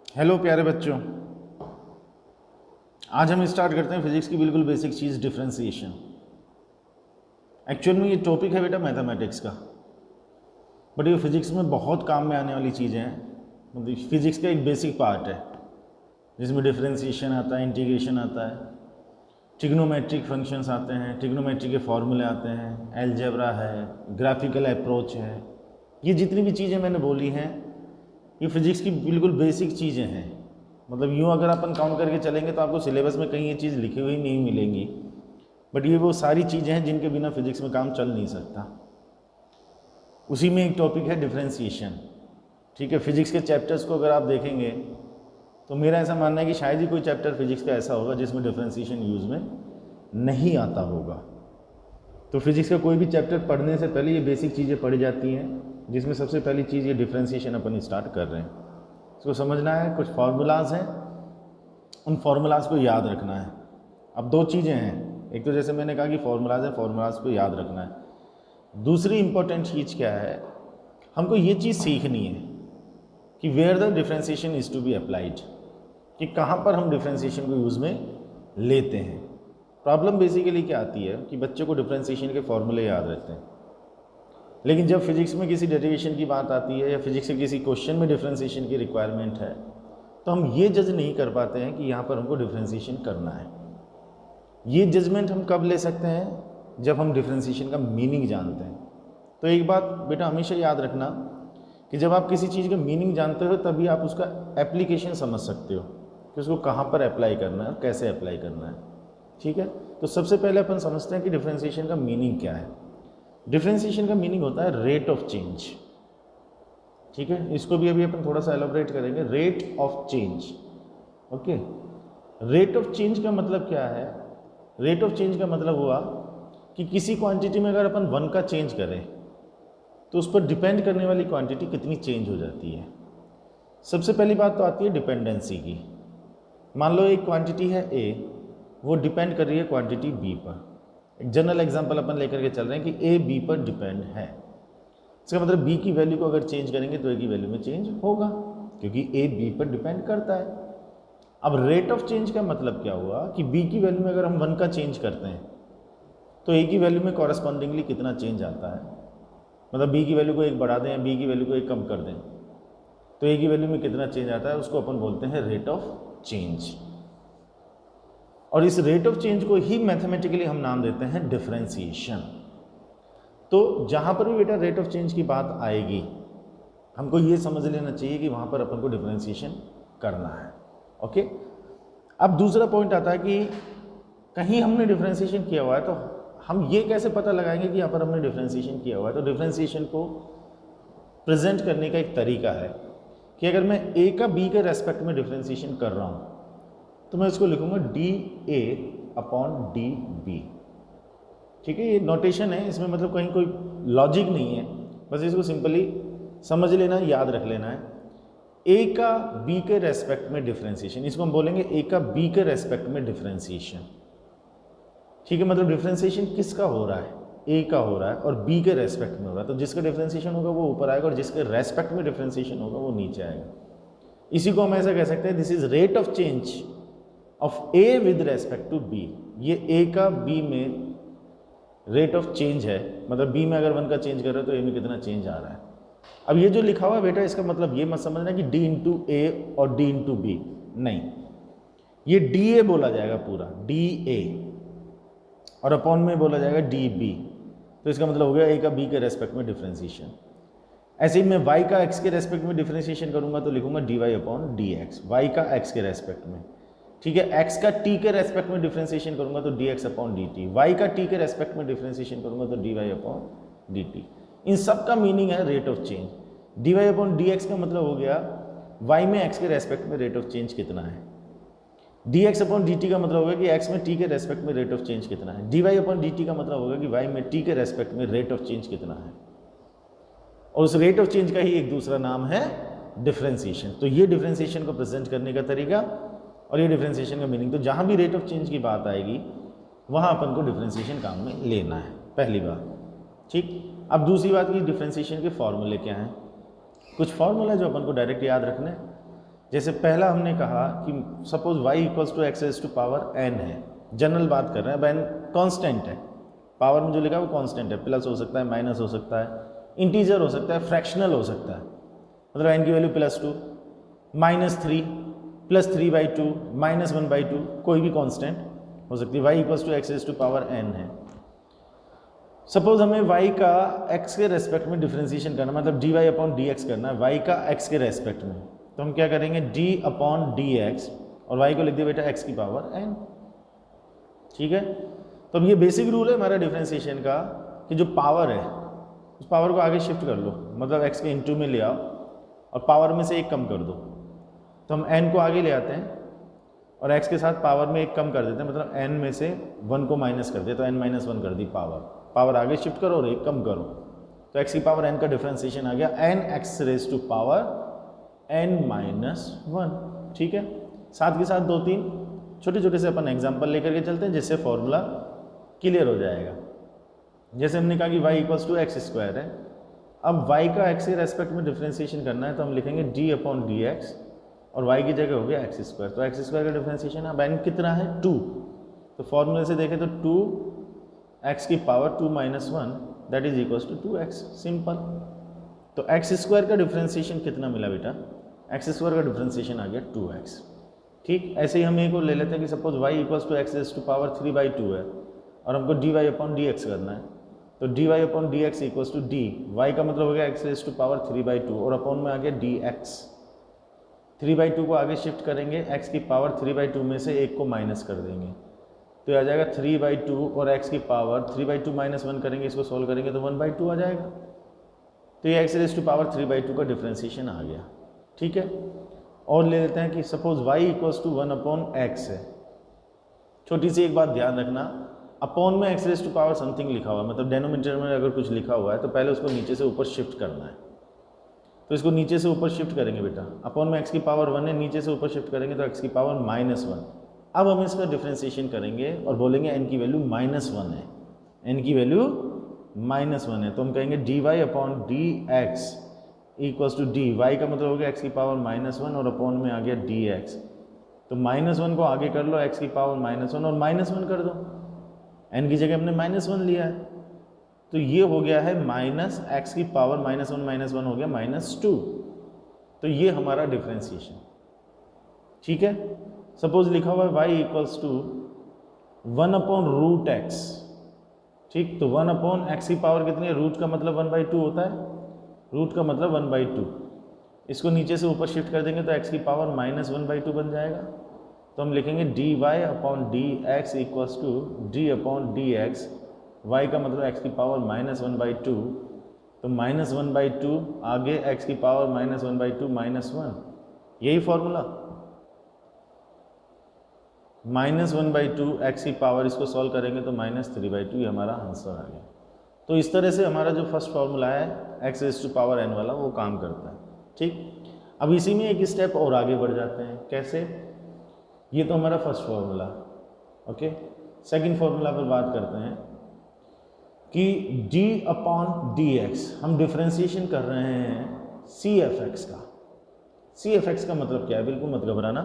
Hello प्यारे बच्चों, आज हम स्टार्ट करते हैं फिजिक्स की बिल्कुल बेसिक चीज़ डिफरेंशिएशन। एक्चुअल में ये टॉपिक है बेटा मैथमेटिक्स का, बट ये फिजिक्स में बहुत काम में आने वाली चीज़ें हैं। मतलब फिजिक्स का एक बेसिक पार्ट है जिसमें डिफरेंशिएशन आता है, इंटीग्रेशन आता है, ट्रिग्नोमेट्रिक फंक्शंस आते हैं, ट्रिग्नोमेट्री के फॉर्मूले आते हैं, अलजेब्रा है, ग्राफिकल अप्रोच है। ये जितनी भी चीज़ें मैंने बोली हैं ये फिजिक्स की बिल्कुल बेसिक चीज़ें हैं। मतलब यूँ अगर अपन काउंट करके चलेंगे तो आपको सिलेबस में कहीं ये चीज़ लिखी हुई नहीं मिलेंगी, बट ये वो सारी चीज़ें हैं जिनके बिना फिजिक्स में काम चल नहीं सकता। उसी में एक टॉपिक है डिफरेंशिएशन। ठीक है, फिजिक्स के चैप्टर्स को अगर आप देखेंगे तो मेरा ऐसा मानना है कि शायद ही कोई चैप्टर फिजिक्स का ऐसा होगा जिसमें डिफरेंशिएशन यूज़ में नहीं आता होगा। तो फिजिक्स का कोई भी चैप्टर पढ़ने से पहले ये बेसिक चीज़ें पढ़ी जाती हैं, जिसमें सबसे पहली चीज़ ये डिफरेंशिएशन अपन स्टार्ट कर रहे हैं। इसको समझना है, कुछ फार्मूलाज हैं, उन फार्मूलाज को याद रखना है। अब दो चीज़ें हैं, एक तो जैसे मैंने कहा कि फार्मूलाज है, फार्मूलाज को याद रखना है। दूसरी इंपॉर्टेंट चीज़ क्या है, हमको ये चीज़ सीखनी है कि where the differentiation is to be applied, कि कहाँ पर हम डिफरेंशिएशन को यूज़ में लेते हैं। प्रॉब्लम बेसिकली क्या आती है कि बच्चों को डिफरेंशिएशन के फॉर्मूले याद रहते हैं, लेकिन जब फिजिक्स में किसी डेरिवेशन की बात आती है या फिजिक्स के किसी क्वेश्चन में डिफरेंशिएशन की रिक्वायरमेंट है तो हम ये जज नहीं कर पाते हैं कि यहाँ पर हमको डिफरेंशिएशन करना है। ये जजमेंट हम कब ले सकते हैं, जब हम डिफरेंशिएशन का मीनिंग जानते हैं। तो एक बात बेटा हमेशा याद रखना कि जब आप किसी चीज़ का मीनिंग जानते हो तभी आप उसका एप्लीकेशन समझ सकते हो कि उसको कहाँ पर अप्लाई करना है और कैसे अप्लाई करना है। ठीक है, तो सबसे पहले अपन समझते हैं कि डिफरेंशिएशन का मीनिंग क्या है। डिफरेंशिएशन का मीनिंग होता है रेट ऑफ चेंज। ठीक है, इसको भी अभी अपन थोड़ा सा एलोबरेट करेंगे। Rate of change, okay. Rate of change का मतलब क्या है? रेट ऑफ चेंज का मतलब हुआ कि किसी क्वांटिटी में अगर अपन 1 का चेंज करें तो उस पर डिपेंड करने वाली क्वांटिटी कितनी चेंज हो जाती है। सबसे पहली बात तो आती है डिपेंडेंसी की। मान लो एक क्वांटिटी है ए, वो डिपेंड कर रही है क्वांटिटी बी पर। एक जनरल एग्जांपल अपन लेकर के चल रहे हैं कि ए बी पर डिपेंड है। इसका मतलब बी की वैल्यू को अगर चेंज करेंगे तो ए की वैल्यू में चेंज होगा, क्योंकि ए बी पर डिपेंड करता है। अब रेट ऑफ चेंज का मतलब क्या हुआ कि बी की वैल्यू में अगर हम 1 का चेंज करते हैं तो ए की वैल्यू में कॉरस्पॉन्डिंगली कितना चेंज आता है। मतलब बी की वैल्यू को 1 बढ़ा दें या बी की वैल्यू को 1 कम कर दें तो ए की वैल्यू में कितना चेंज आता है, उसको अपन बोलते हैं रेट ऑफ चेंज। और इस रेट ऑफ चेंज को ही मैथमेटिकली हम नाम देते हैं डिफरेंशिएशन। तो जहाँ पर भी बेटा रेट ऑफ चेंज की बात आएगी हमको ये समझ लेना चाहिए कि वहाँ पर अपन को डिफरेंशिएशन करना है। ओके, अब दूसरा पॉइंट आता है कि कहीं हमने डिफरेंशिएशन किया हुआ है तो हम ये कैसे पता लगाएंगे कि यहाँ पर हमने डिफरेंशिएशन किया हुआ है। तो डिफरेंशिएशन को प्रेजेंट करने का एक तरीका है कि अगर मैं ए का बी के रेस्पेक्ट में डिफरेंशिएशन कर रहा हूँ तो मैं इसको लिखूंगा d a upon d b. ठीक है, ये नोटेशन है, इसमें मतलब कहीं कोई लॉजिक नहीं है, बस इसको सिंपली समझ लेना है, याद रख लेना है। ए का बी के रेस्पेक्ट में डिफरेंशिएशन, इसको हम बोलेंगे ए का बी के रेस्पेक्ट में डिफरेंशिएशन। ठीक है, मतलब डिफरेंशिएशन किसका हो रहा है, ए का हो रहा है और बी के रेस्पेक्ट में हो रहा है। तो जिसका डिफरेंशिएशन होगा वो ऊपर आएगा और जिसके रेस्पेक्ट में डिफरेंशिएशन होगा वो नीचे आएगा। इसी को हम ऐसा कह सकते हैं, this is rate of change of a with respect to b. ये ए का बी में रेट ऑफ चेंज है, मतलब बी में अगर 1 का चेंज कर रहे हो तो ए में कितना चेंज आ रहा है। अब ये जो लिखा हुआ है बेटा इसका मतलब ये मत समझना कि डी इंटू ए और डी इंटू बी, नहीं, ये डी ए बोला जाएगा पूरा, डी ए, और अपॉन में बोला जाएगा डी बी। तो इसका मतलब हो गया ए का बी के रेस्पेक्ट में डिफरेंशिएशन। ऐसे ही मैं वाई का एक्स के रेस्पेक्ट में डिफरेंशिएशन करूंगा तो लिखूंगा d y upon d x, y का एक्स के रेस्पेक्ट में। ठीक है, एक्स का टी के रेस्पेक्ट में डिफरेंशिएशन करूंगा तो d x upon d t, y का टी के रेस्पेक्ट में डिफरेंशिएशन करूंगा तो d y upon d t. इन सब का मीनिंग है rate of change. D y upon d x का मतलब हो गया वाई में एक्स के रेस्पेक्ट में रेट ऑफ चेंज कितना है। D x upon d t का मतलब होगा कि एक्स में टी के रेस्पेक्ट में रेट ऑफ चेंज कितना है। D y upon d t का मतलब होगा कि वाई में टी के रेस्पेक्ट में रेट ऑफ चेंज कितना है। और उस रेट ऑफ चेंज का ही एक दूसरा नाम है डिफरेंशिएशन। तो ये डिफरेंशिएशन को प्रेजेंट करने का तरीका और ये डिफरेंशिएशन का मीनिंग। तो जहाँ भी रेट ऑफ चेंज की बात आएगी वहाँ अपन को डिफरेंशिएशन काम में लेना है, पहली बात। ठीक, अब दूसरी बात की डिफरेंशिएशन के फॉर्मूले क्या हैं। कुछ फॉर्मूला जो अपन को डायरेक्ट याद रखने हैं। जैसे पहला हमने कहा कि suppose y equals to x raise to power n है, जनरल बात कर रहे हैं, अब n कांस्टेंट है, पावर में जो लिखा है वो कांस्टेंट है, प्लस हो सकता है, माइनस हो सकता है, इंटीजर हो सकता है, फ्रैक्शनल हो सकता है, मतलब n की वैल्यू +2, -3, +3/2, -1/2, कोई भी कांस्टेंट हो सकती है। y equals to x raise to power n है। सपोज हमें y का x के रेस्पेक्ट में डिफ्रेंशिएशन करना, मतलब dy/dx करना है y का x के रेस्पेक्ट में, तो हम क्या करेंगे d/dx और y को लिख दिया बेटा x की पावर n। ठीक है, तो अब ये बेसिक रूल है हमारा डिफ्रेंशिएशन का कि जो पावर है उस पावर को आगे शिफ्ट कर लो, मतलब x के इनटू में ले आओ और पावर में से एक कम कर दो, तो हम n को आगे ले आते हैं और x के साथ पावर में एक कम कर देते हैं, मतलब n में से 1 को माइनस कर दिया तो n-1 कर दी पावर आगे शिफ्ट करो और एक कम करो, तो x की पावर n का डिफ्रेंशिएशन आ गया n(x raise to power n-1)। ठीक है, साथ के साथ 2-3 छोटे छोटे से अपन एग्जांपल लेकर के चलते हैं जिससे फॉर्मूला क्लियर हो जाएगा। जैसे हमने कहा कि y इक्वल्स टू x² है, अब y का x के रेस्पेक्ट में डिफ्रेंशिएशन करना है तो हम लिखेंगे d/dx और y की जगह हो गया x², तो x² का डिफ्रेंशिएशन अब n कितना है 2, तो फॉर्मूले से देखें तो 2x की power 2-1 that is equals to 2x, simple. तो x² का डिफ्रेंशिएशन कितना मिला बेटा, x² का डिफ्रेंशिएशन आ गया 2x। ठीक, ऐसे ही हम एक और ले लेते हैं कि suppose y equals to x raise to power 3/2 है और हमको dy/dx करना है, तो dy/dx equals to d, y का मतलब हो गया x रेज टू पावर 3/2 और अपॉन में आ गया dx, 3/2 को आगे शिफ्ट करेंगे, x की पावर 3/2 में से एक को माइनस कर देंगे तो आ जाएगा 3/2 और x की पावर 3/2 -1 करेंगे, इसको सोल्व करेंगे तो 1/2 आ जाएगा, तो ये x रेज टू पावर 3/2 का डिफ्रेंशिएशन आ गया। ठीक है, और ले लेते हैं कि suppose y equals to 1/x है, छोटी सी एक बात ध्यान रखना, अपॉन में x raise to power something लिखा हुआ है, मतलब डेनोमिनेटर में अगर कुछ लिखा हुआ है तो पहले उसको नीचे से ऊपर शिफ्ट करना है, तो इसको नीचे से ऊपर शिफ्ट करेंगे बेटा, अपॉन में x की पावर 1 है, नीचे से ऊपर शिफ्ट करेंगे तो x की पावर -1। अब हम इसका डिफ्रेंशिएशन करेंगे और बोलेंगे n की वैल्यू -1 है, n की वैल्यू -1 है, तो हम कहेंगे dy/dx equals to d, y का मतलब हो गया x की पावर -1 और अपॉन में आ गया dx, तो -1 को आगे कर लो, x की पावर -1 और -1 कर दो, n की जगह हमने -1 लिया है, तो ये हो गया है -x की पावर -1 हो गया -2, तो ये हमारा डिफ्रेंशिएशन। ठीक है, सपोज लिखा हुआ है y इक्वल्स टू 1/√x। ठीक, तो 1/x की पावर कितनी है, रूट का मतलब 1/2 होता है, रूट का मतलब 1/2, इसको नीचे से ऊपर शिफ्ट कर देंगे तो x की पावर -1/2 बन जाएगा, तो हम लिखेंगे dy/dx equals to d/dx, y का मतलब x की पावर -1/2, तो -1/2 आगे x की पावर -1/2 -1, यही फॉर्मूला, -1/2 x की पावर, इसको सॉल्व करेंगे तो -3/2, ये हमारा आंसर आ गया। तो इस तरह से हमारा जो फर्स्ट फॉर्मूला है x raise to power n वाला वो काम करता है। ठीक, अब इसी में एक स्टेप और आगे बढ़ जाते हैं, कैसे, ये तो हमारा first formula. Okay, second formula पर बात करते हैं कि d/dx, हम डिफ्रेंशिएशन कर रहे हैं c(f(x) का। c(f(x) का मतलब क्या है, बिल्कुल मत घबराना,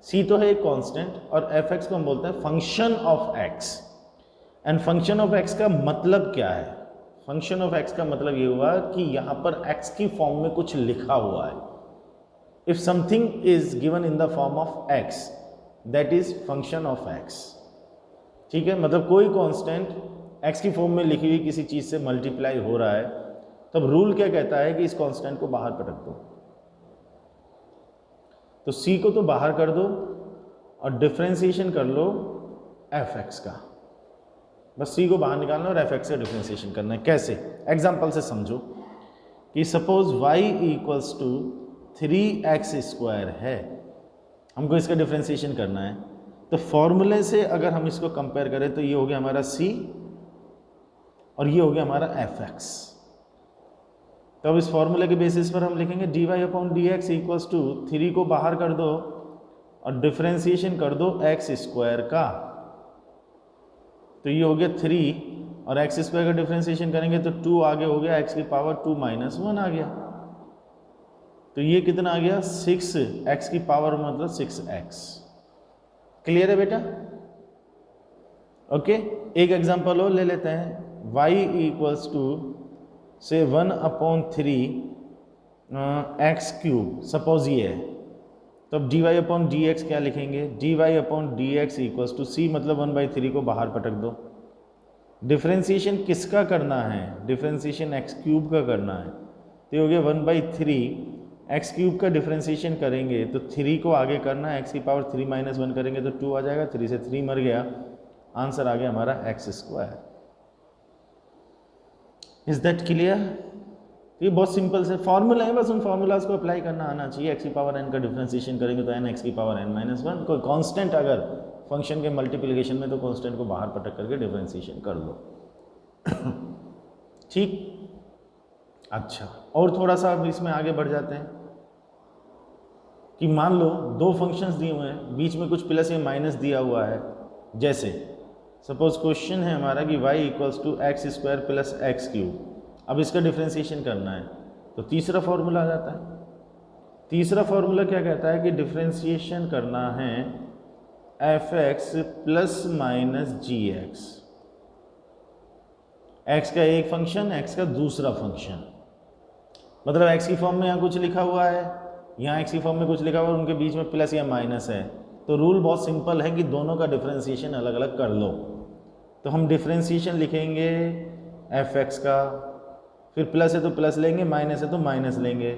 c तो है एक कांस्टेंट और f(x) को हम बोलते हैं function of x, and function of x का मतलब क्या है, फंक्शन ऑफ x का मतलब ये हुआ कि यहाँ पर x की फॉर्म में कुछ लिखा हुआ है। If something is given in the form of x that is function of x। ठीक है, मतलब कोई कांस्टेंट x की फॉर्म में लिखी हुई किसी चीज से मल्टीप्लाई हो रहा है, तब रूल क्या कहता है कि इस कांस्टेंट को बाहर पटक दो, तो c को तो बाहर कर दो और डिफ्रेंशिएशन कर लो f(x) का, बस c को बाहर निकालना और f(x) का डिफ्रेंशिएशन करना है। कैसे, एग्जांपल से समझो कि suppose y equals to 3x² है, हमको इसका डिफ्रेंशिएशन करना है, तो फॉर्मूले से अगर हम इसको कंपेयर करें तो ये हो गया हमारा c और ये हो गया हमारा f(x), तो अब इस फॉर्मूले के बेसिस पर हम लिखेंगे dy/dx इक्वल्स टू 3 को बाहर कर दो और डिफ्रेंशिएशन कर दो x² का, तो ये हो गया 3 और x² का डिफ्रेंशिएशन करेंगे तो 2 आगे हो गया, x की पावर 2 - 1 आ गया। तो ये कितना आ गया 6x की पावर मतलब 6x। क्लियर है बेटा? ओके, एक एग्जांपल और ले लेते हैं। y इक्वल्स टू से 1/3 x क्यूब, सपोज ये है, तो अब dy/dx क्या लिखेंगे? dy/dx इक्वल्स टू c मतलब 1/3 को बाहर पटक दो। डिफ्रेंसिएशन किसका करना है? डिफ्रेंसिएशन x क्यूब का करना है, तो ये हो गया 1/3 x क्यूब का डिफ्रेंसिएशन करेंगे तो 3 को आगे करना है, x की पावर 3 - 1 करेंगे तो 2 आ जाएगा, 3 से 3 मर गया, आंसर आ गया हमारा x²। Is that clear? ये बहुत सिंपल से फॉर्मूला है, बस उन फॉर्मूलाज को अप्लाई करना आना चाहिए। x की पावर n का डिफ्रेंसिएशन करेंगे तो n x की पावर n - 1, कोई कांस्टेंट अगर फंक्शन के मल्टीप्लिकेशन में तो कांस्टेंट को बाहर पटक करके डिफ्रेंसिएशन कर लो। ठीक, अच्छा, और थोड़ा सा अब इसमें आगे बढ़ जाते हैं कि मान लो दो फंक्शंस दिए हुए हैं, बीच में कुछ प्लस या माइनस दिया हुआ है। जैसे सपोज क्वेश्चन है हमारा कि y equals to x² plus x³। अब इसका डिफ्रेंसिएशन करना है तो तीसरा फॉर्मूला आ जाता है। तीसरा फॉर्मूला क्या कहता है कि डिफ्रेंसिएशन करना है f(x) plus minus gx। x का एक फंक्शन, x का दूसरा फंक्शन, मतलब x की फॉर्म में यहाँ कुछ लिखा हुआ है, यहाँ x की फॉर्म में कुछ लिखा हुआ है, उनके बीच में प्लस या माइनस है। तो रूल बहुत सिंपल है कि दोनों का डिफ्रेंसिएशन अलग अलग कर लो। तो हम डिफ्रेंसिएशन लिखेंगे f(x) का, फिर प्लस है तो प्लस लेंगे, माइनस है तो माइनस लेंगे,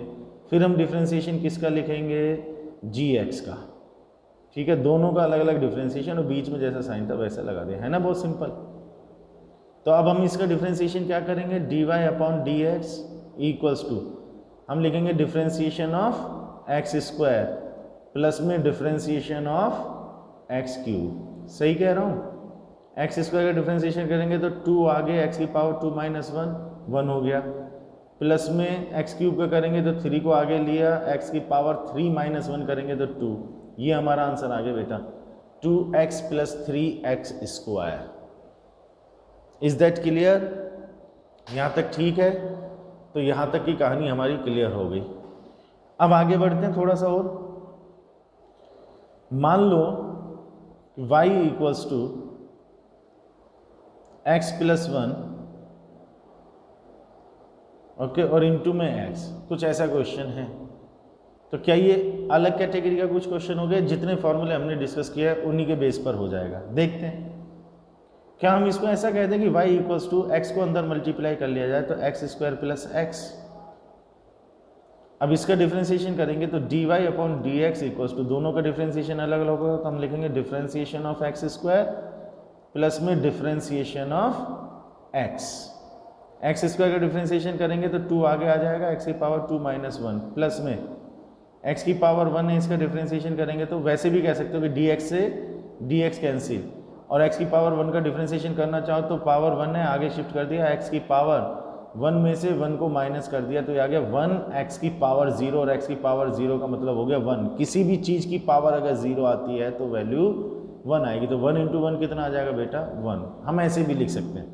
फिर हम डिफ्रेंसिएशन किसका लिखेंगे? gx का। ठीक है, दोनों का अलग अलग डिफ्रेंसिएशन और बीच में जैसा साइन था वैसा लगा दिया, है ना? बहुत सिंपल। तो अब हम इसका डिफ्रेंसिएशन क्या करेंगे? dy/dx इक्वल्स टू हम लिखेंगे डिफ्रेंसिएशन ऑफ x² प्लस में डिफ्रेंसिएशन ऑफ x³। सही कह रहा हूँ? x² का डिफ्रेंसिएशन करेंगे तो 2 आगे, x की पावर 2 - 1 हो गया, प्लस में x³ का करेंगे तो 3 को आगे लिया, x की पावर 3 - 1 करेंगे तो 2। ये हमारा आंसर आ गया बेटा, 2x + 3x²। Is that clear? यहाँ तक ठीक है? तो यहाँ तक की कहानी हमारी क्लियर हो गई। अब आगे बढ़ते हैं थोड़ा सा और। मान लो y equals to x + 1, okay, और इनटू में x, कुछ ऐसा क्वेश्चन है। तो क्या ये अलग कैटेगरी का कुछ क्वेश्चन हो गया? जितने फॉर्मूले हमने डिस्कस किया है उन्हीं के बेस पर हो जाएगा। देखते हैं, क्या हम इसको ऐसा कहते हैं कि y इक्वल्स टू x को अंदर मल्टीप्लाई कर लिया जाए तो x² प्लस x। अब इसका डिफ्रेंसिएशन करेंगे तो dy/dx इक्वल्स टू, दोनों का डिफ्रेंसिएशन अलग अलग होगा तो हम लिखेंगे डिफ्रेंसिएशन ऑफ x² प्लस में डिफ्रेंसिएशन ऑफ x² का डिफ्रेंसिएशन करेंगे तो 2 आगे आ जाएगा, x की पावर 2 - 1 प्लस में x की पावर 1 है, इसका डिफ्रेंसिएशन करेंगे तो वैसे भी कह सकते हो कि dx से dx कैंसिल, और x की पावर 1 का डिफ्रेंसिएशन करना चाहो तो पावर 1 है, आगे शिफ्ट कर दिया, x की पावर 1 में से 1 को माइनस कर दिया तो ये आ गया 1x की पावर 0, और x की पावर 0 का मतलब हो गया 1। किसी भी चीज़ की पावर अगर 0 आती है तो वैल्यू 1 आएगी, तो 1 × 1 कितना आ जाएगा बेटा? 1। हम ऐसे भी लिख सकते हैं,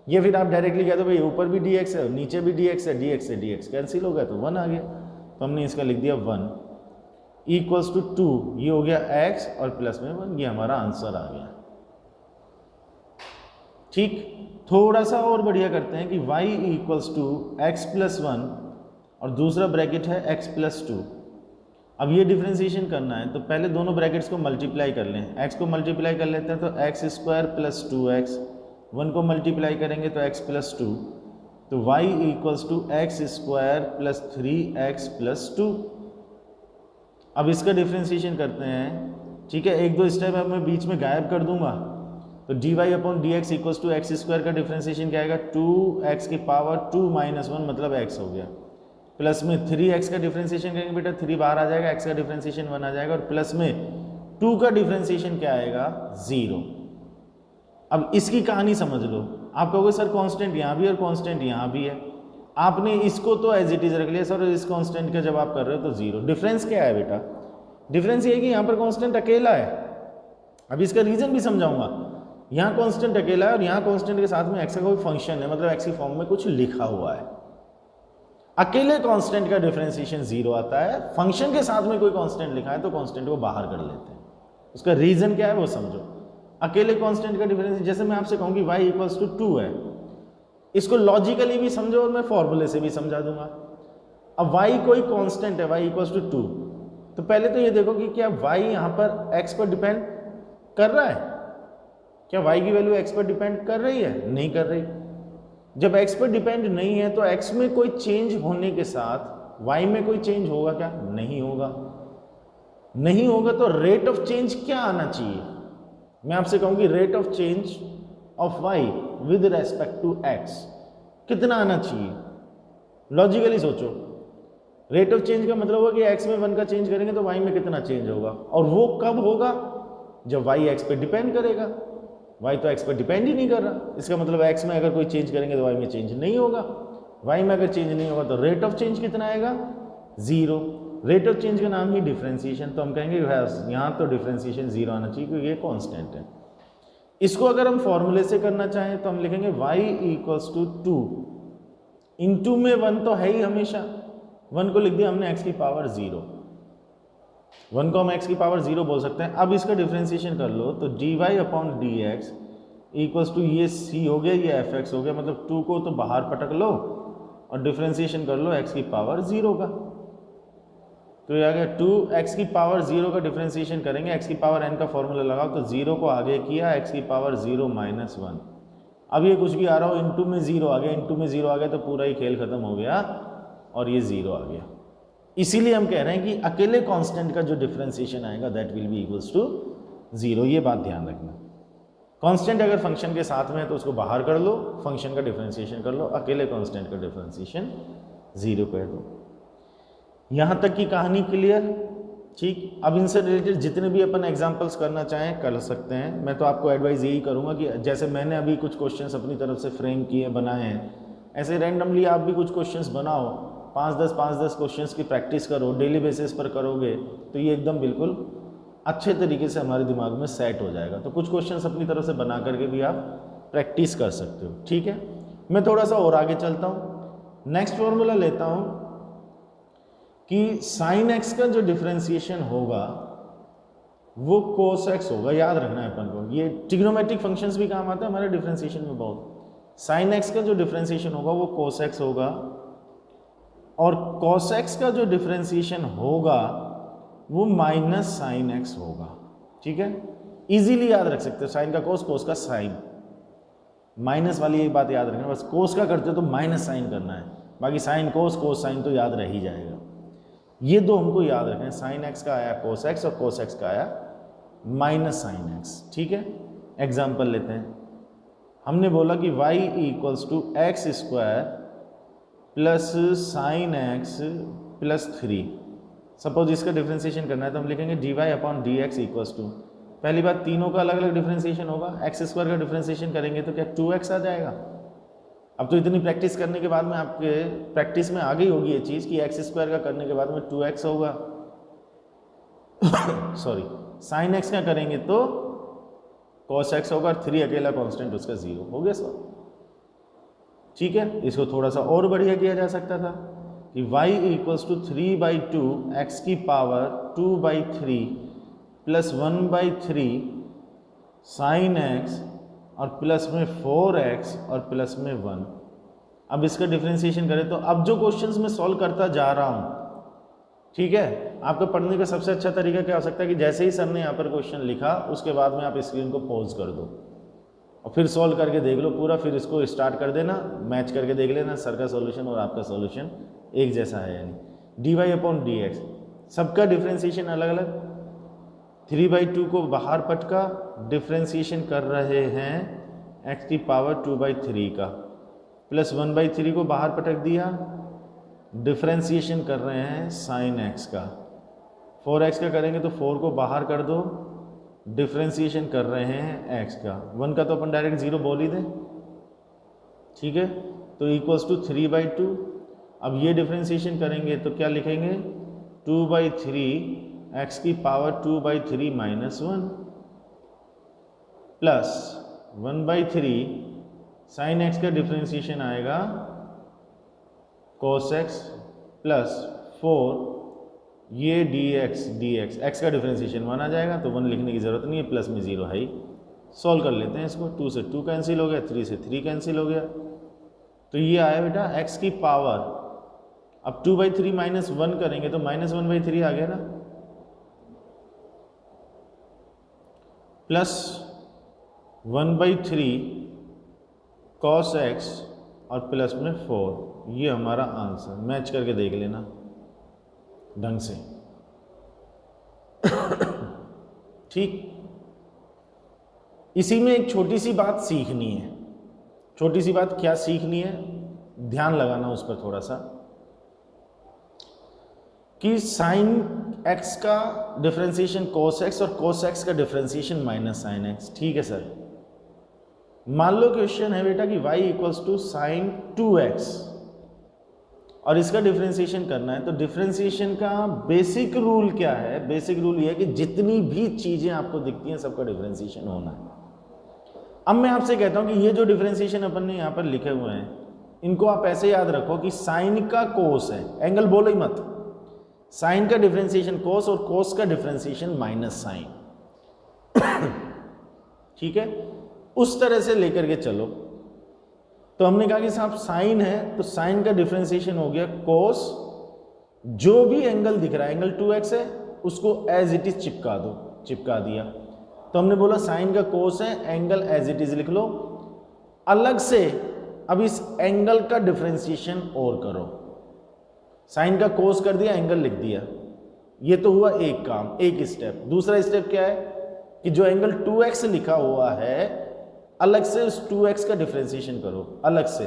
ये फिर आप डायरेक्टली कह दो भाई ऊपर भी dx है नीचे भी dx है, dx से dx कैंसिल हो गया तो 1 आ गया, तो हमने इसका लिख दिया 1 इक्वल्स टू 2, ये हो गया x और प्लस में 1, ये हमारा आंसर आ गया। ठीक, थोड़ा सा और बढ़िया करते हैं कि y इक्वल्स टू x + 1 और दूसरा ब्रैकेट है x + 2। अब ये डिफ्रेंसिएशन करना है तो पहले दोनों ब्रैकेट्स को मल्टीप्लाई कर लें, x को मल्टीप्लाई कर लेते हैं तो x² प्लस 2x, 1 को मल्टीप्लाई करेंगे तो x + 2, तो y equals to x² plus 3x + 2। अब इसका डिफ्रेंसिएशन करते हैं, ठीक है, एक दो स्टेप अब मैं बीच में गायब कर दूंगा, तो dy/dx इक्वल्स टू x² का डिफ्रेंसिएशन क्या आएगा? 2x की पावर 2 - 1 मतलब x हो गया, प्लस में 3x का डिफ्रेंसिएशन करेंगे बेटा, 3 बाहर आ जाएगा, x का डिफ्रेंसिएशन 1 आ जाएगा, और प्लस में 2 का डिफ्रेंसिएशन क्या आएगा? 0। अब इसकी कहानी समझ लो। आप कहोगे सर कांस्टेंट यहाँ भी और कांस्टेंट यहाँ भी है, आपने इसको तो एज इट इज रख लिया सर, इस कांस्टेंट का जब आप कर रहे हो तो 0। डिफरेंस क्या है बेटा? डिफरेंस ये है कि यहाँ पर कांस्टेंट अकेला है। अब इसका रीजन भी समझाऊंगा। यहाँ कांस्टेंट अकेला है और यहाँ कांस्टेंट के साथ में x का कोई फंक्शन है, मतलब x की फॉर्म में कुछ लिखा हुआ है। अकेले कांस्टेंट का डिफरेंशिएशन 0 आता है, फंक्शन के साथ में कोई कांस्टेंट लिखा है तो कांस्टेंट को बाहर कर लेते हैं। उसका रीजन क्या है वो समझो। अकेले कांस्टेंट का डिफरेंस, जैसे मैं आपसे कहूँ कि y इक्वल्स टू 2 है, इसको लॉजिकली भी समझो और मैं फॉर्मूले से भी समझा दूंगा। अब y कोई कांस्टेंट है, y इक्वल्स टू 2, तो पहले तो ये देखो कि क्या y यहाँ पर x पर डिपेंड कर रहा है? क्या y की वैल्यू x पर डिपेंड कर रही है? नहीं कर रही। जब x पर डिपेंड नहीं है तो x में कोई चेंज होने के साथ y में कोई चेंज होगा क्या? नहीं होगा। नहीं होगा तो रेट ऑफ चेंज क्या आना चाहिए? मैं आपसे कहूँ कि rate of change of y with respect to x कितना आना चाहिए? लॉजिकली सोचो, रेट ऑफ चेंज का मतलब होगा कि x में 1 का चेंज करेंगे तो y में कितना चेंज होगा, और वो कब होगा? जब y x पे डिपेंड करेगा। y तो x पर डिपेंड ही नहीं कर रहा, इसका मतलब x में अगर कोई चेंज करेंगे तो y में चेंज नहीं होगा। y में अगर चेंज नहीं होगा तो रेट ऑफ चेंज कितना आएगा? 0। रेट ऑफ चेंज का नाम ही डिफरेंशिएशन, तो हम कहेंगे यहाँ तो डिफरेंशिएशन 0 आना चाहिए क्योंकि ये कांस्टेंट है। इसको अगर हम फॉर्मूले से करना चाहें तो हम लिखेंगे y इक्वल्स टू 2 इंटू में 1 तो है ही हमेशा, 1 को लिख दिया हमने x की पावर 0, 1 को हम x की पावर 0 बोल सकते हैं। अब इसका डिफरेंशिएशन कर लो तो dy upon d x equals to ये c हो गया, ये fx हो गया, मतलब 2 को तो बाहर पटक लो और डिफरेंशिएशन कर लो x की पावर 0 का, तो ये आ गया 2x की पावर 0 का डिफरेंशिएशन करेंगे, x की पावर n का फॉर्मूला लगाओ तो 0 को आगे किया, x की पावर 0 माइनस 1। अब ये कुछ भी आ रहा हो, इंटू में 0 आ गया, इंटू में 0 आ गया तो पूरा ही खेल खत्म हो गया और ये 0 आ गया। इसीलिए हम कह रहे हैं कि अकेले कांस्टेंट का जो डिफरेंशिएशन आएगा that will be equals to 0। ये बात ध्यान रखना। कांस्टेंट अगर फंक्शन के साथ में है तो उसको बाहर कर लो, फंक्शन का डिफरेंशिएशन कर लो, अकेले कांस्टेंट का डिफरेंशिएशन 0 कर दो। यहाँ तक की कहानी क्लियर? ठीक। अब इनसे रिलेटेड जितने भी अपन एग्जांपल्स करना चाहें कर सकते हैं। मैं तो आपको एडवाइस यही करूँगा कि जैसे मैंने अभी कुछ क्वेश्चंस अपनी तरफ से फ्रेम किए बनाए हैं, ऐसे रैंडमली आप भी कुछ क्वेश्चंस बनाओ, 5-10 क्वेश्चंस की प्रैक्टिस करो, डेली बेसिस पर करोगे तो ये एकदम बिल्कुल अच्छे तरीके से हमारे दिमाग में सेट हो जाएगा। तो कुछ क्वेश्चंस अपनी तरफ से बना करके भी आप प्रैक्टिस कर सकते हो। ठीक है, मैं थोड़ा सा और आगे चलता हूँ। नेक्स्ट फॉर्मूला लेता हूँ कि साइन एक्स का जो डिफरेंशिएशन होगा वो कोस एक्स होगा। याद रखना है अपन को, ये ट्रिग्नोमेट्रिक फंक्शंस भी काम आता है हमारे डिफरेंशिएशन में बहुत। साइन एक्स का जो डिफरेंशिएशन होगा वो कोस एक्स होगा, और कोस एक्स का जो डिफरेंशिएशन होगा वो माइनस साइन एक्स होगा। ठीक है, इजीली याद रख सकते हो, साइन का कोस, कोस का साइन। माइनस वाली एक बात याद रखना, बस कोस का करते हो तो माइनस साइन करना है, बाकी साइन कोस, कोस साइन तो याद रह ही जाएगा। ये दो हमको याद रखें, साइन एक्स का आया कोस एक्स और कोस एक्स का आया माइनस साइन एक्स। ठीक है, एग्जाम्पल लेते हैं। हमने बोला कि y equals to x square plus sine x plus 3। Suppose इसका डिफरेंशिएशन करना है तो हम लिखेंगे dy upon d x equals to, पहली बात तीनों का अलग अलग डिफरेंशिएशन होगा, एक्स स्क्वायर का डिफरेंशिएशन करेंगे तो क्या 2x आ जाएगा। अब तो इतनी प्रैक्टिस करने के बाद में आपके प्रैक्टिस में आ गई होगी ये चीज़ कि एक्स स्क्वायर का करने के बाद में 2x होगा सॉरी, साइन एक्स का करेंगे तो cos x होगा, 3 अकेला कांस्टेंट उसका 0 हो गया सर। ठीक है, इसको थोड़ा सा और बढ़िया किया जा सकता था कि y इक्वल्स टू 3/2 x की पावर 2/3 प्लस 1/3 साइन एक्स और प्लस में 4x और प्लस में 1। अब इसका डिफरेंशिएशन करें तो अब जो क्वेश्चंस मैं सॉल्व करता जा रहा हूँ, ठीक है, आपका पढ़ने का सबसे अच्छा तरीका क्या हो सकता है कि जैसे ही सर ने यहाँ पर क्वेश्चन लिखा उसके बाद में आप स्क्रीन को पॉज कर दो और फिर सॉल्व करके देख लो पूरा, फिर इसको स्टार्ट कर देना, मैच करके देख लेना सर का सॉल्यूशन और आपका सॉल्यूशन एक जैसा है। यानी dy अपॉन डी एक्स, सबका डिफरेंशिएशन अलग अलग। 3/2 को बाहर पटका, डिफरेंशिएशन कर रहे हैं x की पावर 2/3 का, प्लस 1/3 को बाहर पटक दिया, डिफरेंशिएशन कर रहे हैं साइन x का। 4x का करेंगे तो 4 को बाहर कर दो, डिफरेंशिएशन कर रहे हैं x का। 1 का तो अपन डायरेक्ट 0 बोल ही दें। ठीक है, तो इक्वल्स टू 3/2। अब ये डिफरेंशिएशन करेंगे तो क्या लिखेंगे 2/3 x की power 2/3 minus 1 plus 1/3 sine x का डिफरेंशिएशन आएगा cos x प्लस 4 ये dx x का डिफ्रेंसिएशन 1 आ जाएगा, तो 1 लिखने की ज़रूरत नहीं है, प्लस में 0 है ही। सॉल्व कर लेते हैं इसको, 2 से 2 कैंसिल हो गया, 3 से 3 कैंसिल हो गया, तो ये आया बेटा x की पावर। अब 2/3 माइनस 1 करेंगे तो -1/3 आ गया ना, प्लस 1/3 cos x और प्लस में 4, ये हमारा आंसर। मैच करके देख लेना ढंग से, ठीक। इसी में एक छोटी सी बात सीखनी है। छोटी सी बात क्या सीखनी है, ध्यान लगाना उस पर थोड़ा सा, कि साइन x का डिफरेंशिएशन cos x और cos x का डिफरेंशिएशन माइनस साइन x। ठीक है सर, मान लो क्वेश्चन है बेटा कि y equals to sign 2x और इसका डिफरेंशिएशन करना है, तो डिफरेंशिएशन का बेसिक रूल क्या है? बेसिक रूल ये है कि जितनी भी चीजें आपको दिखती हैं सबका डिफरेंशिएशन होना है। अब मैं आपसे कहता हूं कि ये जो डिफरेंशिएशन अपन ने यहां पर लिखे हुए हैं, इनको आप ऐसे याद रखो कि साइन का कोस है, एंगल बोलो ही मत, साइन का डिफरेंशिएशन कोस और कोस का डिफरेंशिएशन माइनस साइन। ठीक है, उस तरह से लेकर के चलो। तो हमने कहा कि साहब साइन है, तो साइन का डिफरेंशिएशन हो गया कोस, जो भी एंगल दिख रहा है, एंगल 2x है, उसको एज इट इज चिपका दो, चिपका दिया। तो हमने बोला साइन का कोस है, एंगल एज इट इज लिख लो। अलग से अब इस एंगल का डिफरेंशिएशन और करो, साइन का कोस कर दिया, एंगल लिख दिया, ये तो हुआ एक काम, एक स्टेप। दूसरा स्टेप क्या है कि जो एंगल 2x लिखा हुआ है, अलग से उस 2x का डिफरेंशिएशन करो। अलग से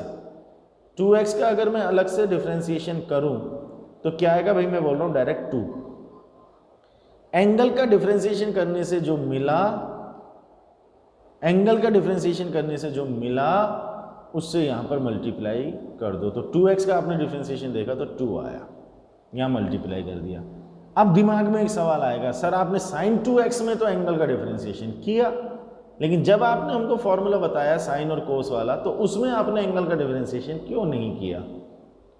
2x का अगर मैं अलग से डिफरेंशिएशन करूं तो क्या आएगा भाई? मैं बोल रहा हूं डायरेक्ट 2। एंगल का डिफरेंशिएशन करने से जो मिला, एंगल का डिफरेंशिएशन करने से जो मिला, उससे यहां पर मल्टीप्लाई कर दो। तो 2x का आपने डिफरेंशिएशन देखा तो 2 आया, यहां मल्टीप्लाई कर दिया। अब दिमाग में एक सवाल आएगा, सर आपने साइन 2x में तो एंगल का डिफरेंशिएशन किया, लेकिन जब आपने हमको फॉर्मूला बताया साइन और कोस वाला, तो उसमें आपने एंगल का डिफरेंशिएशन क्यों नहीं किया?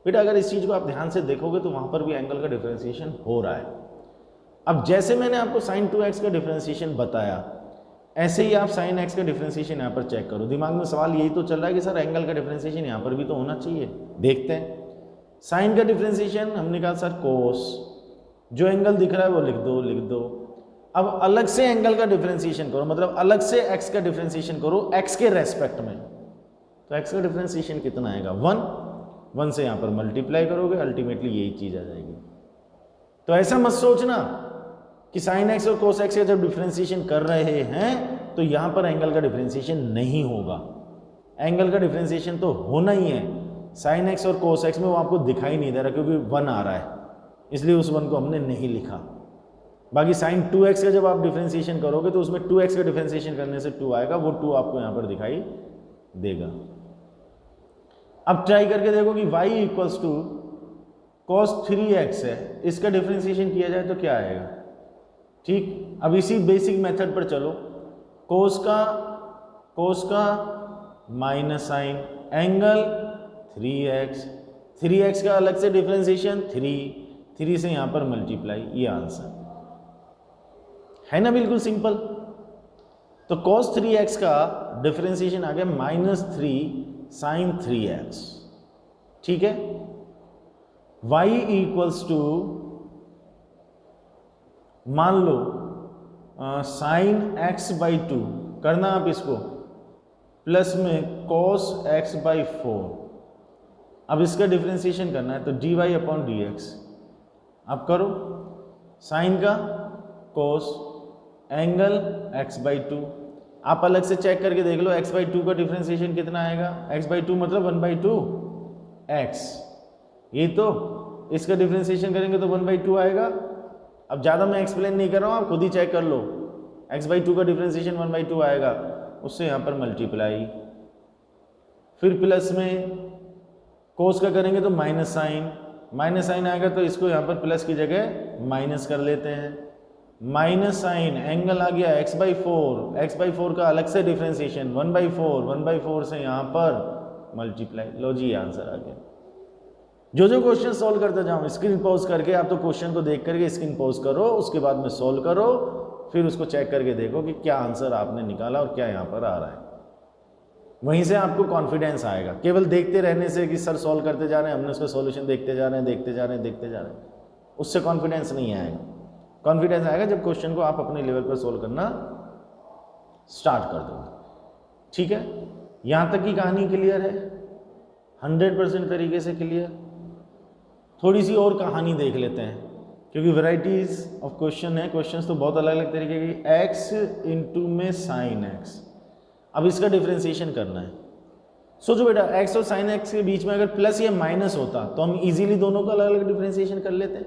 बेटा अगर इस चीज को आप ध्यान से देखोगे तो वहां पर भी एंगल का डिफरेंशिएशन हो रहा है। अब जैसे मैंने आपको साइन 2x का डिफरेंशिएशन बताया, ऐसे ही आप साइन x का डिफरेंशिएशन यहाँ पर चेक करो। दिमाग में सवाल यही तो चल रहा है कि सर एंगल का डिफरेंशिएशन यहाँ पर भी तो होना चाहिए। देखते हैं साइन का डिफरेंशिएशन, हमने कहा सर कोस, जो एंगल दिख रहा है वो लिख दो, लिख दो। अब अलग से एंगल का डिफरेंशिएशन करो, मतलब अलग से x का डिफरेंशिएशन करो x के रेस्पेक्ट में, तो x का डिफरेंशिएशन कितना आएगा? 1 से यहाँ पर मल्टीप्लाई करोगे, अल्टीमेटली यही चीज आ जाएगी। तो ऐसा मत सोचना कि साइन x और कोस x का जब डिफरेंशिएशन कर रहे हैं तो यहाँ पर एंगल का डिफरेंशिएशन नहीं होगा। एंगल का डिफरेंशिएशन तो होना ही है। साइन x और कोस x में वो आपको दिखाई नहीं दे रहा क्योंकि 1 आ रहा है, इसलिए उस 1 को हमने नहीं लिखा। बाकी साइन 2x का जब आप डिफरेंशिएशन करोगे तो उसमें 2x का डिफरेंशिएशन करने से 2 आएगा, वो 2 आपको यहां पर दिखाई देगा। अब ट्राई करके देखो कि y equals to cos 3x है, इसका डिफरेंशिएशन किया जाए तो क्या आएगा? ठीक, अब इसी बेसिक मेथड पर चलो। कोस का माइनस साइन, एंगल 3x का अलग से डिफरेंशिएशन 3 से यहां पर मल्टीप्लाई, ये आंसर है ना, बिल्कुल सिंपल। तो cos 3x का डिफरेंशिएशन आ गया -3 sin 3x। ठीक है, y इक्वल्स टू, मान लो sin x/2 करना आप इसको, प्लस में cos x/4। अब इसका डिफरेंशिएशन करना है तो dy/dx आप करो, साइन का cos, एंगल x/2। आप अलग से चेक करके देख लो x/2 का डिफरेंशिएशन कितना आएगा? x/2 मतलब 1/2x, ये तो इसका डिफरेंशिएशन करेंगे तो 1/2 आएगा। अब ज़्यादा मैं एक्सप्लेन नहीं कर रहा हूँ, आप खुद ही चेक कर लो। x/2 का डिफरेंशिएशन 1/2 आएगा, उससे यहाँ पर मल्टीप्लाई, फिर प्लस में कोस का करेंगे तो माइनस साइन आएगा, तो इसको यहाँ पर प्लस की जगह माइनस कर लेते हैं। माइनस साइन, एंगल आ गया x/4 का अलग से डिफरेंशिएशन 1/4 से यहाँ पर मल्टीप्लाई। लो जी, आंसर आ गया। जो जो क्वेश्चन सॉल्व करते जाओ, स्क्रीन पॉज करके आप तो क्वेश्चन को देख करके स्क्रीन पॉज करो, उसके बाद में सॉल्व करो, फिर उसको चेक करके देखो कि क्या आंसर आपने निकाला और क्या यहाँ पर आ रहा है। वहीं से आपको कॉन्फिडेंस आएगा। केवल देखते रहने से कि सर सॉल्व करते जा रहे हैं, हमने उसका सॉल्यूशन देखते जा रहे हैं, देखते जा रहे हैं, देखते जा रहे हैं, उससे कॉन्फिडेंस नहीं आएगा। कॉन्फिडेंस आएगा जब क्वेश्चन को आप अपने लेवल पर सॉल्व करना स्टार्ट कर दोगे। ठीक है, यहाँ तक की कहानी क्लियर है? 100% तरीके से क्लियर। थोड़ी सी और कहानी देख लेते हैं, क्योंकि वैराइटीज ऑफ क्वेश्चन है, क्वेश्चंस तो बहुत अलग अलग तरीके की। x इंटू में साइन x, अब इसका डिफ्रेंशिएशन करना है। सोचो बेटा, x और साइन x के बीच में अगर प्लस या माइनस होता तो हम इजीली दोनों का अलग अलग डिफ्रेंशिएशन कर लेते।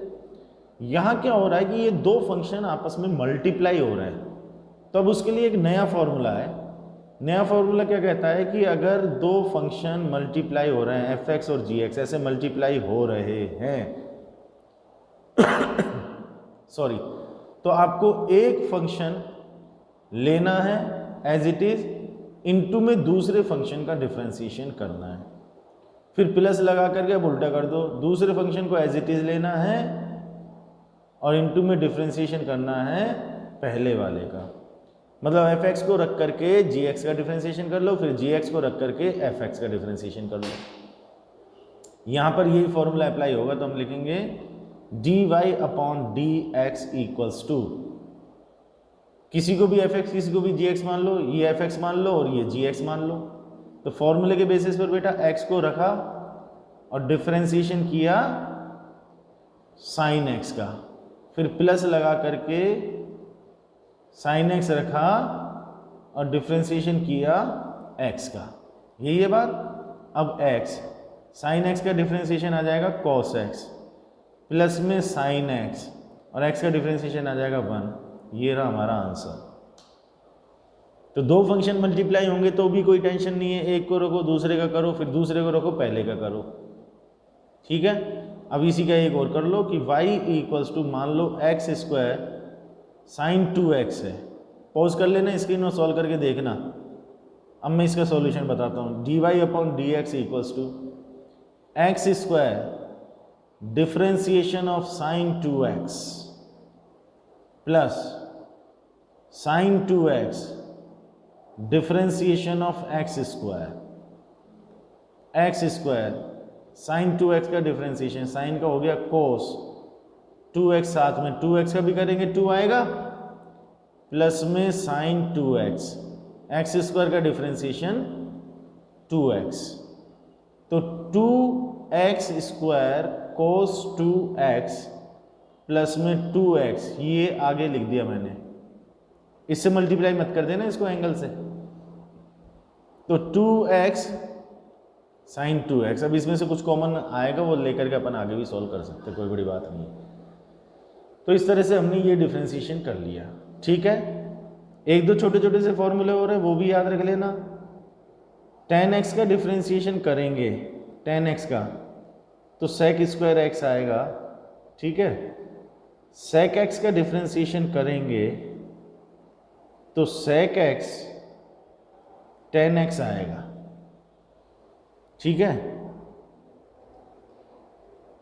यहाँ क्या हो रहा है कि ये दो फंक्शन आपस में मल्टीप्लाई हो रहे हैं, तो अब उसके लिए एक नया फॉर्मूला है। नया फॉर्मूला क्या कहता है कि अगर दो फंक्शन मल्टीप्लाई हो रहे हैं, fx और gx ऐसे मल्टीप्लाई हो रहे हैं सॉरी, तो आपको एक फंक्शन लेना है एज इट इज, इनटू में दूसरे फंक्शन का डिफरेंशिएशन करना है, फिर प्लस लगा करके अब उल्टा कर दो, दूसरे फंक्शन को एज इट इज लेना है और इनटू में डिफरेंशिएशन करना है पहले वाले का। मतलब fx को रख करके gx का डिफरेंशिएशन कर लो, फिर gx को रख करके fx का डिफरेंशिएशन कर लो। यहाँ पर यही फॉर्मूला अप्लाई होगा, तो हम लिखेंगे dy upon dx equals to, किसी को भी fx किसी को भी gx मान लो, ये fx मान लो और ये gx मान लो। तो फॉर्मूले के बेसिस पर बेटा x को रखा और डिफरेंशिएशन किया साइन x का, फिर प्लस लगा करके साइन x रखा और डिफरेंशिएशन किया x का। यही है बात। अब x साइन x का डिफरेंशिएशन आ जाएगा cos x प्लस में साइन x और x का डिफरेंशिएशन आ जाएगा 1। ये रहा हमारा आंसर। तो दो फंक्शन मल्टीप्लाई होंगे तो भी कोई टेंशन नहीं है, एक को रखो दूसरे का करो, फिर दूसरे को रखो पहले का करो। ठीक है, अब इसी का एक और कर लो कि y इक्वल्स टू, मान लो x स्क्वायर साइन 2x है। पॉज कर लेना स्क्रीन और सॉल्व करके देखना। अब मैं इसका सॉल्यूशन बताता हूँ। dy upon d x equals to x square differentiation of sine 2x plus sine 2x differentiation of x square sine 2x का डिफरेंशिएशन, साइन का हो गया कोस 2x, साथ में 2x का भी करेंगे 2 आएगा, प्लस में साइन 2x, एक्स स्क्वायर का डिफरेंशिएशन 2x, तो 2x स्क्वायर कोस 2x प्लस में 2x, ये आगे लिख दिया मैंने, इससे मल्टीप्लाई मत कर देना इसको एंगल से। तो 2x साइन 2x, अब इसमें से कुछ कॉमन आएगा वो लेकर के अपन आगे भी सॉल्व कर सकते, कोई बड़ी बात नहीं है। तो इस तरह से हमने ये डिफरेंशिएशन कर लिया। ठीक है, एक दो छोटे छोटे से फॉर्मूले हो रहे हैं, वो भी याद रख लेना। tan x का डिफरेंशिएशन करेंगे, tan x का, तो sec स्क्वायर x आएगा। ठीक है, sec x का डिफरेंशिएशन करेंगे तो sec x tan x आएगा। ठीक है,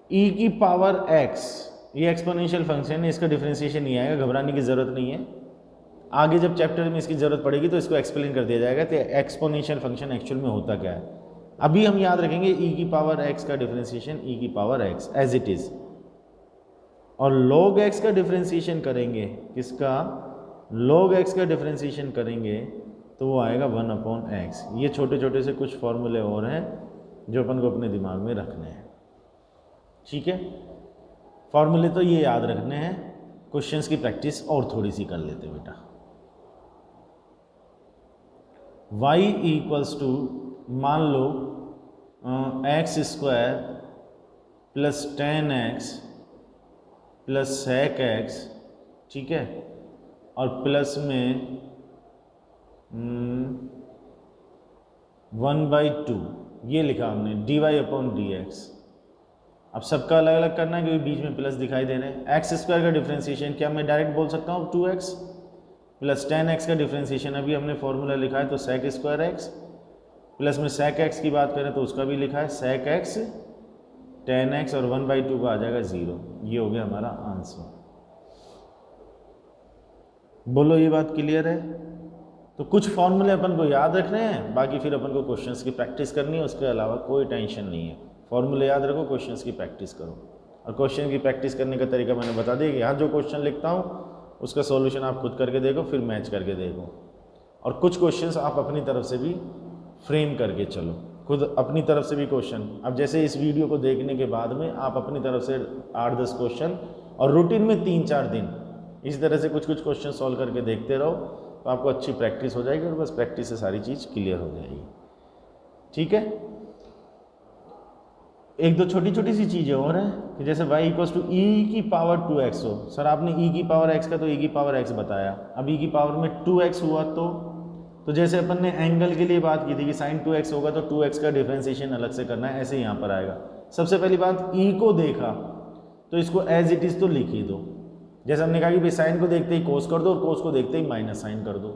e की पावर x, ये एक्सपोनेंशियल फंक्शन है, इसका डिफरेंशिएशन नहीं आएगा, घबराने की जरूरत नहीं है। आगे जब चैप्टर में इसकी जरूरत पड़ेगी तो इसको एक्सप्लेन कर दिया जाएगा कि एक्सपोनेंशियल फंक्शन एक्चुअल में होता क्या है। अभी हम याद रखेंगे e की पावर x का डिफरेंशिएशन e की power x as it is, और log x का डिफरेंशिएशन करेंगे, किसका? log x का डिफरेंशिएशन करेंगे तो वो आएगा 1 अपॉन x। ये छोटे छोटे से कुछ फॉर्मूले और हैं जो अपन को अपने दिमाग में रखने हैं। ठीक है, फॉर्मूले तो ये याद रखने हैं, क्वेश्चंस की प्रैक्टिस और थोड़ी सी कर लेते बेटा। y इक्वल्स टू, मान लो x square plus ten x plus sec x, ठीक है, और प्लस में 1/2 ये लिखा हमने, dy अपॉन डी एक्स। अब सबका अलग अलग करना है क्योंकि बीच में प्लस दिखाई दे रहे हैं। एक्स स्क्वायर का डिफरेंशिएशन क्या मैं डायरेक्ट बोल सकता हूँ 2x प्लस 10x का डिफरेंशिएशन अभी हमने फॉर्मूला लिखा है तो sec स्क्वायर x, प्लस में sec x की बात करें तो उसका भी लिखा है sec x 10x और 1/2 का आ जाएगा 0। ये हो गया हमारा आंसर। बोलो ये बात क्लियर है? तो कुछ फॉर्मूले अपन को याद रखने हैं, बाकी फिर अपन को क्वेश्चंस की प्रैक्टिस करनी है, उसके अलावा कोई टेंशन नहीं है। फॉर्मूले याद रखो, क्वेश्चंस की प्रैक्टिस करो। और क्वेश्चन की प्रैक्टिस करने का तरीका मैंने बता दिया कि यहाँ जो क्वेश्चन लिखता हूँ उसका सॉल्यूशन आप खुद करके देखो, फिर मैच करके देखो। और कुछ क्वेश्चंस आप अपनी तरफ से भी फ्रेम करके चलो, खुद अपनी तरफ से भी क्वेश्चन। अब जैसे इस वीडियो को देखने के बाद में आप अपनी तरफ से 8-10 क्वेश्चन और रूटीन में 3-4 दिन इस तरह से कुछ क्वेश्चन सॉल्व करके देखते रहो, तो आपको अच्छी प्रैक्टिस हो जाएगी और बस प्रैक्टिस से सारी चीज़ क्लियर हो जाएगी। ठीक है। एक दो छोटी छोटी सी चीज़ें और हैं कि जैसे y = e⁻ 2x हो। सर आपने e⁻x का तो e⁻x बताया, अब e की पावर में 2x हुआ तो जैसे अपन ने एंगल के लिए बात की थी कि sin 2x होगा तो 2x का डिफरेंशिएशन अलग से करना है, ऐसे यहाँ पर आएगा। सबसे पहली बात, e को देखा तो इसको एज इट इज़ तो लिख ही दो। जैसे हमने कहा कि भाई साइन को देखते ही कोस कर दो और कोस को देखते ही माइनस साइन कर दो।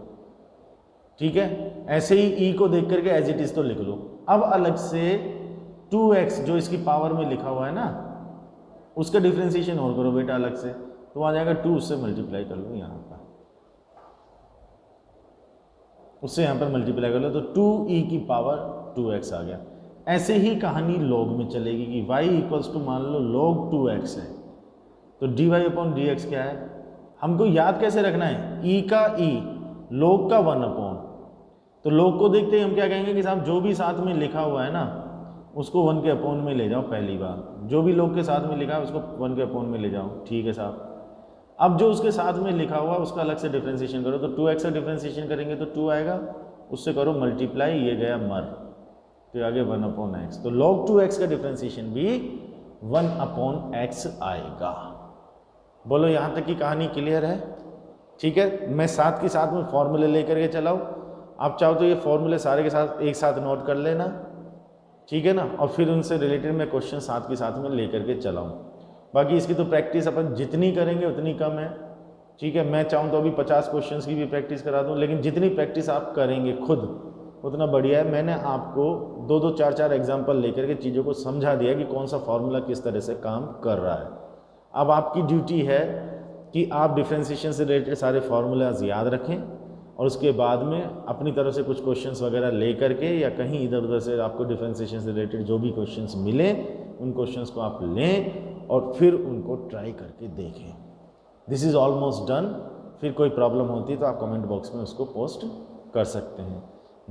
ठीक है, ऐसे ही e को देख करके एज इट इज़ तो लिख लो। अब अलग से 2x जो इसकी पावर में लिखा हुआ है ना, उसका डिफरेंशिएशन और करो बेटा अलग से, तो आ जाएगा 2, उससे मल्टीप्लाई कर लो यहाँ पर, उससे यहाँ पर मल्टीप्लाई कर लो तो 2e⁻ 2x आ गया। ऐसे ही कहानी लॉग में चलेगी कि y = मान लो log 2x है, तो dy/dx क्या है, हमको याद कैसे रखना है, e का e log का 1/, तो log को देखते ही हम क्या कहेंगे कि साहब जो भी साथ में लिखा हुआ है ना उसको 1 के अपॉन में ले जाओ। पहली बार जो भी log के साथ में लिखा है उसको 1 के अपॉन में ले जाओ। ठीक है साहब। अब जो उसके साथ में लिखा हुआ है उसका अलग से डिफरेंशिएशन करो, तो 2x का डिफरेंशिएशन करेंगे तो 2 आएगा, उससे करो मल्टीप्लाई, ये गया मर, तो आगे 1/x, तो log 2x का डिफरेंशिएशन भी 1/x आएगा। बोलो यहाँ तक की कहानी क्लियर है? ठीक है। मैं साथ के साथ में फॉर्मूले लेकर के चलाऊँ, आप चाहो तो ये फॉर्मूले सारे के साथ एक साथ नोट कर लेना, ठीक है ना, और फिर उनसे रिलेटेड मैं क्वेश्चन साथ के साथ में लेकर के चलाऊँ। बाकी इसकी तो प्रैक्टिस अपन जितनी करेंगे उतनी कम है। ठीक है, मैं चाहूँ तो अभी 50 क्वेश्चंस की भी प्रैक्टिस करा दूँ, लेकिन जितनी प्रैक्टिस आप करेंगे खुद उतना बढ़िया है। मैंने आपको 2-2, 4-4 एग्जाम्पल लेकर के चीज़ों को समझा दिया कि कौन सा फॉर्मूला किस तरह से काम कर रहा है। अब आपकी ड्यूटी है कि आप डिफ्रेंशिएशन से रिलेटेड सारे फार्मूलाज याद रखें और उसके बाद में अपनी तरफ से कुछ क्वेश्चंस वगैरह ले करके या कहीं इधर उधर से आपको डिफ्रेंशिएशन से रिलेटेड जो भी क्वेश्चंस मिले उन क्वेश्चंस को आप लें और फिर उनको ट्राई करके देखें। This is almost done. फिर कोई प्रॉब्लम होती है तो आप कमेंट बॉक्स में उसको पोस्ट कर सकते हैं।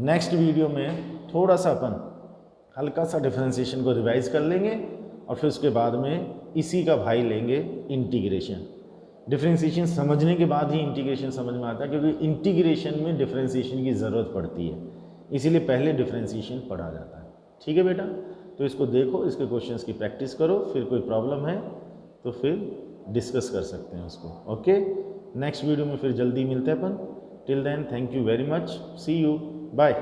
नेक्स्ट वीडियो में थोड़ा सा अपन हल्का सा डिफ्रेंशिएशन को रिवाइज कर लेंगे और फिर उसके बाद में इसी का भाई लेंगे इंटीग्रेशन। डिफ्रेंशिएशन समझने के बाद ही इंटीग्रेशन समझ में आता है, क्योंकि इंटीग्रेशन में डिफ्रेंशिएशन की ज़रूरत पड़ती है, इसीलिए पहले डिफ्रेंशिएशन पढ़ा जाता है। ठीक है बेटा, तो इसको देखो, इसके क्वेश्चंस की प्रैक्टिस करो, फिर कोई प्रॉब्लम है तो फिर डिस्कस कर सकते हैं उसको। ओके, नेक्स्ट वीडियो में फिर जल्दी मिलते हैं अपन। Till then thank you very much, see you, bye.